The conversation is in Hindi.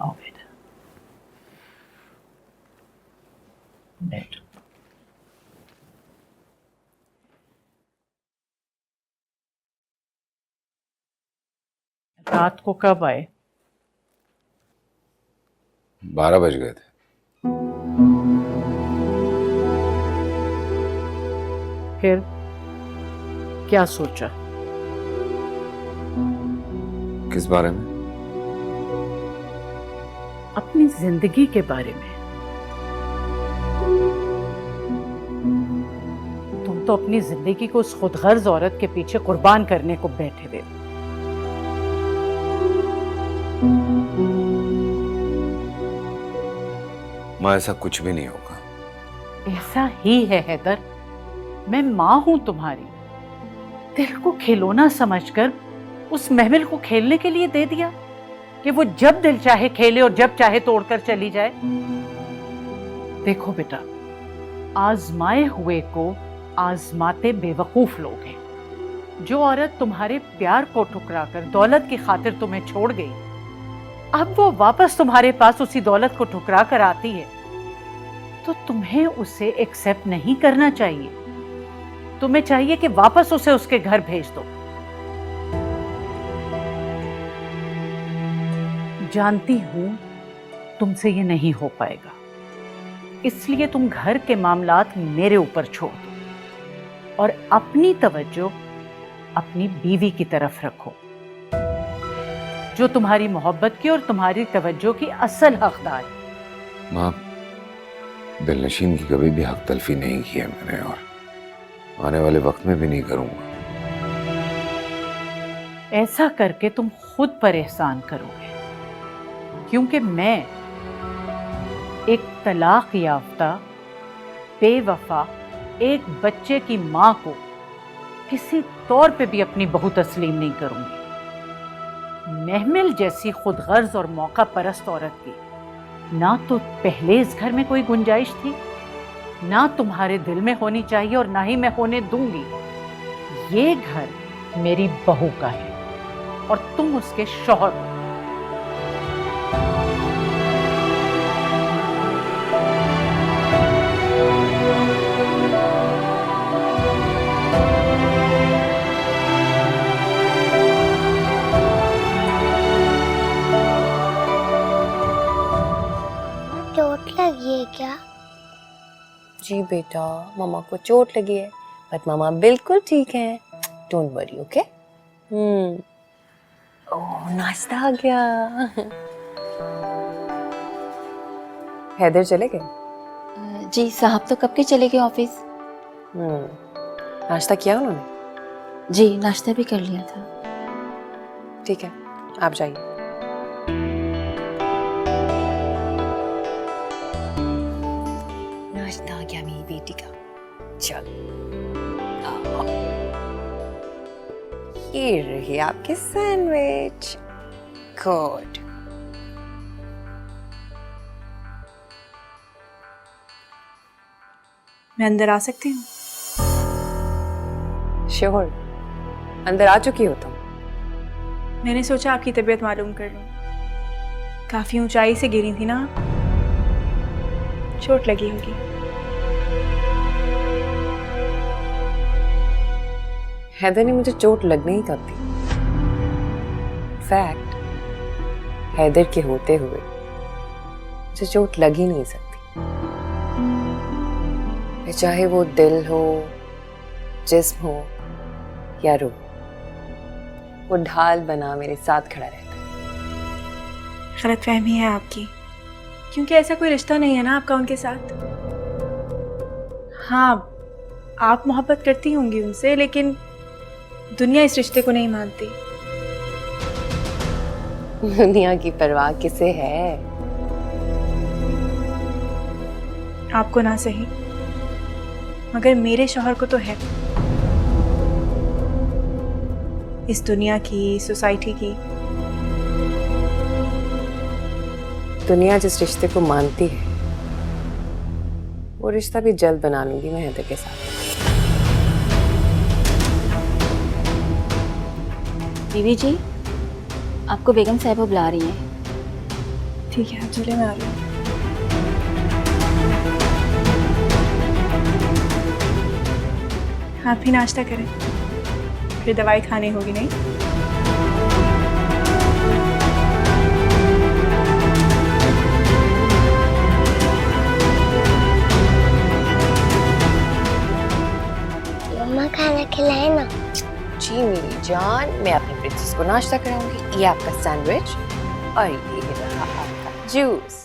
आओ बेटा, बैठो। रात को कब आए? 12 बज गए थे। फिर क्या सोचा? किस बारे में? अपनी जिंदगी के बारे में। तुम तो अपनी जिंदगी को उस खुदगर्ज औरत के पीछे कुर्बान करने को बैठे हुए। माँ, ऐसा कुछ भी नहीं होगा। ऐसा ही है हैदर। मैं मां हूं तुम्हारी। दिल को खिलौना समझकर उस महमिल को खेलने के लिए दे दिया कि वो जब दिल चाहे खेले और जब चाहे तोड़कर चली जाए। देखो बेटा, आजमाए हुए को आजमाते बेवकूफ लोग हैं। जो औरत तुम्हारे प्यार को ठुकराकर दौलत की खातिर तुम्हें छोड़ गई, अब वो वापस तुम्हारे पास उसी दौलत को ठुकरा कर आती है, तो तुम्हें उसे एक्सेप्ट नहीं करना चाहिए। तुम्हें चाहिए कि वापस उसे उसके घर भेज दो। जानती हूं तुमसे ये नहीं हो पाएगा, इसलिए तुम घर के मामलात मेरे ऊपर छोड़ दो और अपनी तवज्जो अपनी बीवी की तरफ रखो, जो तुम्हारी मोहब्बत की और तुम्हारी तवज्जो की असल हकदार है। माँ, दिलनशीन की कभी भी हक तलफी नहीं की है मैंने, और आने वाले वक्त में भी नहीं करूंगा। ऐसा करके तुम खुद पर एहसान करोगे, क्योंकि मैं एक तलाक याफ्ता बेवफा एक बच्चे की मां को किसी तौर पे भी अपनी बहू तस्लीम नहीं करूंगी। महमिल जैसी खुदगर्ज और मौका परस्त औरत की ना तो पहले इस घर में कोई गुंजाइश थी, ना तुम्हारे दिल में होनी चाहिए और ना ही मैं होने दूंगी। ये घर मेरी बहू का है और तुम उसके शौहर हो। चोट लगी है क्या? जी बेटा, मामा को चोट लगी है, बट मामा बिल्कुल ठीक है। Don't worry, okay? ओह, नाश्ता आ गया। हैदर चले गए? जी साहब तो कब के चले गए ऑफिस। नाश्ता किया उन्होंने? जी नाश्ता भी कर लिया था। ठीक है, आप जाइए। नाश्ता आ गया मेरी बेटी का। चलो, ये रही आपकी सैंडविच। गुड। मैं अंदर आ सकती हूँ? श्योर, अंदर आ चुकी हो तुम? मैंने सोचा आपकी तबीयत मालूम कर लूँ। काफी ऊंचाई से गिरी थी ना, चोट लगी होगी। हैदर ने मुझे चोट लगने ही कब दी। फैक्ट, हैदर के होते हुए मुझे चोट लग ही नहीं सकती। चाहे वो दिल हो, जिस्म हो या रूह, वो ढाल बना मेरे साथ खड़ा रहता है। गलतफहमी है आपकी, क्योंकि ऐसा कोई रिश्ता नहीं है ना आपका उनके साथ। हाँ, आप मोहब्बत करती होंगी उनसे, लेकिन दुनिया इस रिश्ते को नहीं मानती। दुनिया की परवाह किसे है? आपको ना सही, मगर मेरे शौहर को तो है। इस दुनिया की, सोसाइटी की। दुनिया जिस रिश्ते को मानती है, वो रिश्ता भी जल्द बना लूंगी मैं हैदर के साथ। बीवी जी, आपको बेगम साहिबा बुला रही हैं। ठीक है, आप चले, मैं आ रही हूँ। आप भी नाश्ता करें, फिर दवाई खानी होगी नहीं? मम्मा खाना खिलाए ना। जी मेरी जान, मैं अपनी प्रिंसेस को नाश्ता कराऊंगी। ये आपका सैंडविच और ये रहा आपका जूस।